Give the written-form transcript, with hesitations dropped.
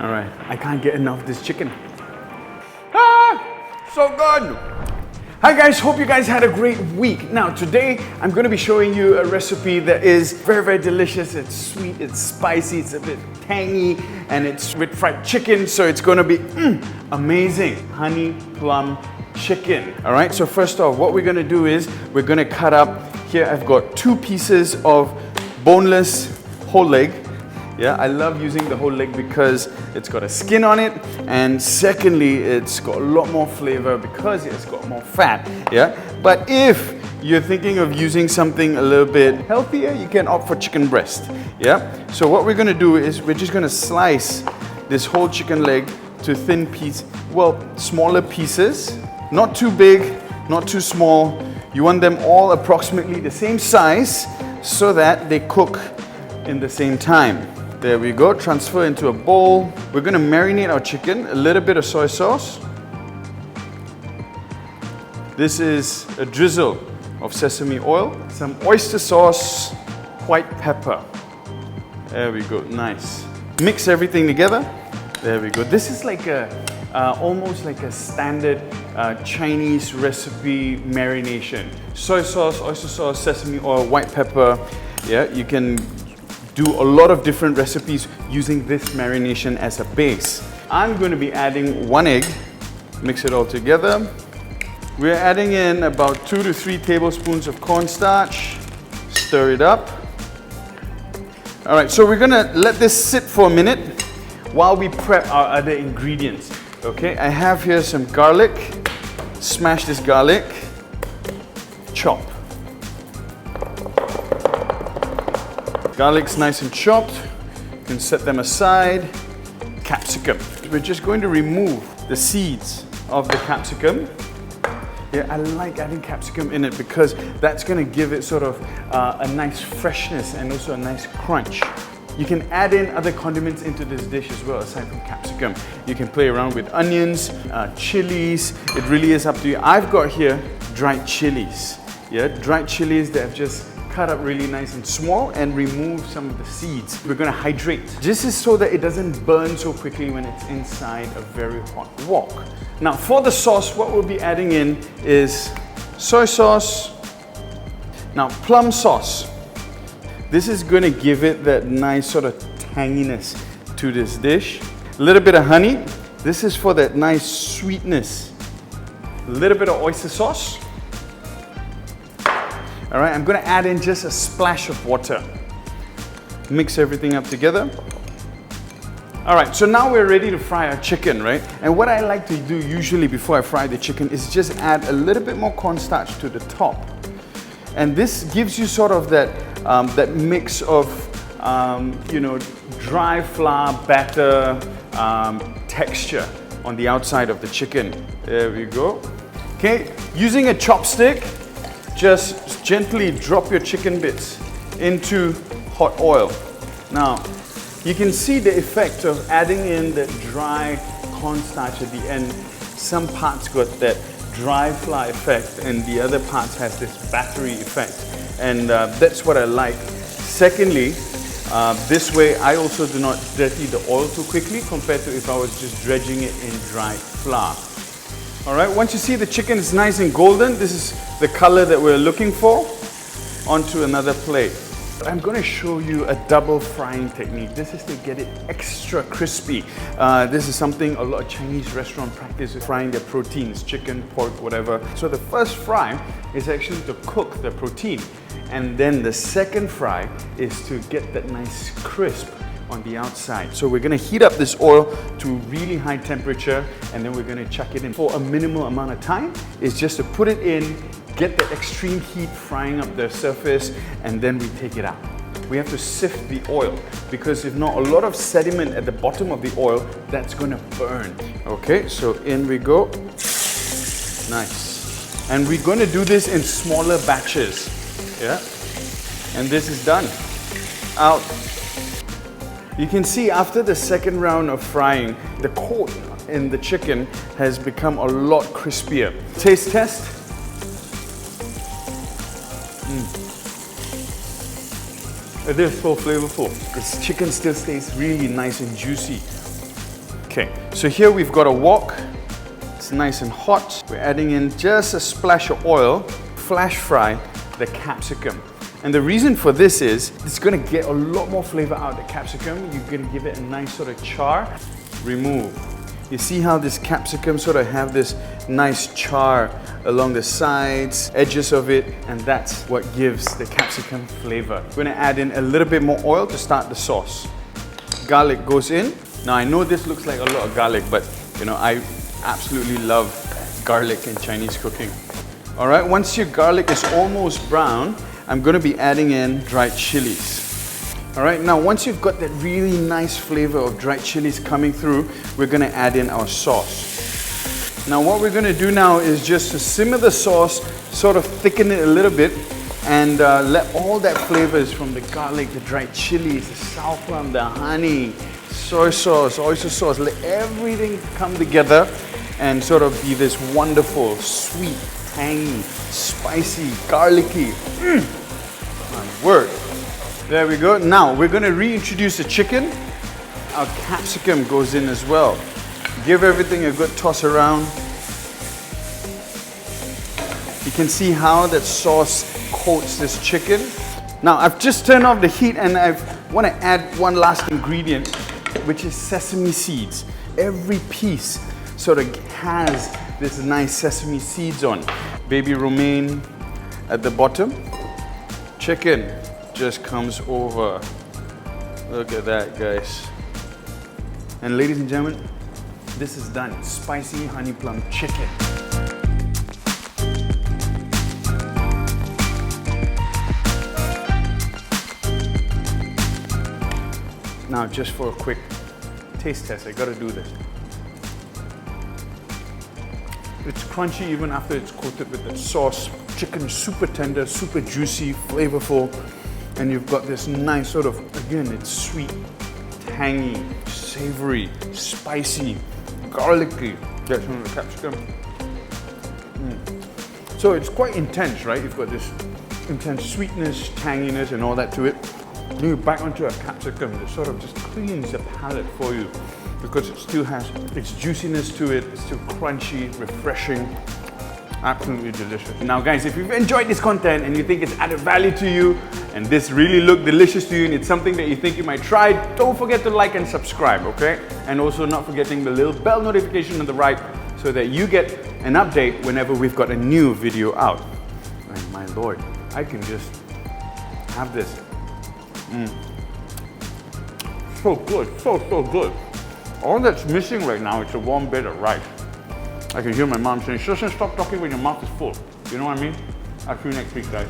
All right, I can't get enough of this chicken. Ah, so good. Hi guys, hope you guys had a great week. Now today, I'm going to be showing you a recipe that is very, very delicious. It's sweet, it's spicy, it's a bit tangy, and it's with fried chicken, so it's going to be amazing. Honey plum chicken. All right, so first off, what we're going to do is we're going to cut up, here I've got 2 pieces of boneless whole leg. Yeah, I love using the whole leg because it's got a skin on it, and secondly, it's got a lot more flavor because it's got more fat. Yeah, but if you're thinking of using something a little bit healthier, you can opt for chicken breast. Yeah, so what we're gonna do is we're just gonna slice this whole chicken leg to thin pieces, smaller pieces, not too big, not too small. You want them all approximately the same size so that they cook in the same time. There we go, transfer into a bowl. We're gonna marinate our chicken, a little bit of soy sauce. This is a drizzle of sesame oil, some oyster sauce, white pepper. There we go, nice. Mix everything together. There we go. This is like almost like a standard Chinese recipe marination. Soy sauce, oyster sauce, sesame oil, white pepper. Yeah, you can do a lot of different recipes using this marination as a base. I'm going to be adding 1 egg, mix it all together. We're adding in about 2 to 3 tablespoons of cornstarch, stir it up. All right, so we're going to let this sit for a minute while we prep our other ingredients. Okay, I have here some garlic, smash this garlic, chop. Garlic's nice and chopped. You can set them aside. Capsicum. We're just going to remove the seeds of the capsicum. Yeah, I like adding capsicum in it because that's going to give it sort of a nice freshness and also a nice crunch. You can add in other condiments into this dish as well, aside from capsicum. You can play around with onions, chilies. It really is up to you. I've got here dried chilies. Yeah, dried chilies that I've just cut up really nice and small and remove some of the seeds. We're going to hydrate. This is so that it doesn't burn so quickly when it's inside a very hot wok. Now for the sauce, what we'll be adding in is soy sauce. Now plum sauce. This is going to give it that nice sort of tanginess to this dish. A little bit of honey. This is for that nice sweetness. A little bit of oyster sauce. All right, I'm going to add in just a splash of water. Mix everything up together. All right, so now we're ready to fry our chicken, right? And what I like to do usually before I fry the chicken is just add a little bit more cornstarch to the top. And this gives you sort of that, that mix of, you know, dry flour, batter, texture on the outside of the chicken. There we go. Okay, using a chopstick, just gently drop your chicken bits into hot oil. Now, you can see the effect of adding in the dry cornstarch at the end. Some parts got that dry flour effect and the other parts has this battery effect. And that's what I like. Secondly, this way I also do not dirty the oil too quickly compared to if I was just dredging it in dry flour. All right, once you see the chicken is nice and golden, this is the color that we're looking for, onto another plate. I'm going to show you a double frying technique. This is to get it extra crispy. This is something a lot of Chinese restaurants practice, frying their proteins, chicken, pork, whatever. So the first fry is actually to cook the protein. And then the second fry is to get that nice crisp on the outside. So we're going to heat up this oil to really high temperature and then we're going to chuck it in for a minimal amount of time. It's just to put it in, get the extreme heat frying up the surface, and then we take it out. We have to sift the oil because if not, a lot of sediment at the bottom of the oil, that's going to burn. Okay, so in we go. Nice. And we're going to do this in smaller batches. Yeah. And this is done. Out. You can see after the second round of frying, the coat in the chicken has become a lot crispier. Taste test. It is so flavorful. This chicken still stays really nice and juicy. Okay, so here we've got a wok. It's nice and hot. We're adding in just a splash of oil, flash fry the capsicum. And the reason for this is it's gonna get a lot more flavor out of the capsicum. You're gonna give it a nice sort of char. Remove. You see how this capsicum sort of have this nice char along the sides, edges of it, and that's what gives the capsicum flavor. We're gonna add in a little bit more oil to start the sauce. Garlic goes in. Now I know this looks like a lot of garlic, but you know, I absolutely love garlic in Chinese cooking. All right, once your garlic is almost brown, I'm gonna be adding in dried chilies. All right, now once you've got that really nice flavor of dried chilies coming through, we're gonna add in our sauce. Now what we're gonna do now is just to simmer the sauce, sort of thicken it a little bit, and let all that flavors from the garlic, the dried chilies, the sour plum, the honey, soy sauce, oyster sauce, let everything come together and sort of be this wonderful, sweet, tangy, spicy, garlicky. My word. There we go. Now we're going to reintroduce the chicken. Our capsicum goes in as well. Give everything a good toss around. You can see how that sauce coats this chicken. Now I've just turned off the heat and I want to add one last ingredient, which is sesame seeds. Every piece sort of has this nice sesame seeds on. Baby romaine at the bottom. Chicken just comes over. Look at that, guys. And ladies and gentlemen, this is done. Spicy honey plum chicken. Now just for a quick taste test, I gotta do this. It's crunchy even after it's coated with the sauce. Chicken is super tender, super juicy, flavorful. And you've got this nice sort of, again, it's sweet, tangy, savory, spicy, garlicky. Get some of the capsicum. So it's quite intense, right? You've got this intense sweetness, tanginess, and all that to it. Then you bite onto a capsicum that sort of just cleans the palate for you because it still has its juiciness to it. It's still crunchy, refreshing. Absolutely delicious. Now guys, if you've enjoyed this content and you think it's added value to you and this really looked delicious to you and it's something that you think you might try, don't forget to like and subscribe, okay? And also not forgetting the little bell notification on the right so that you get an update whenever we've got a new video out. And my lord, I can just have this. So good, so good. All that's missing right now is a warm bed of rice. I can hear my mom saying, Sherson, stop talking when your mouth is full. You know what I mean? I'll see you next week, guys.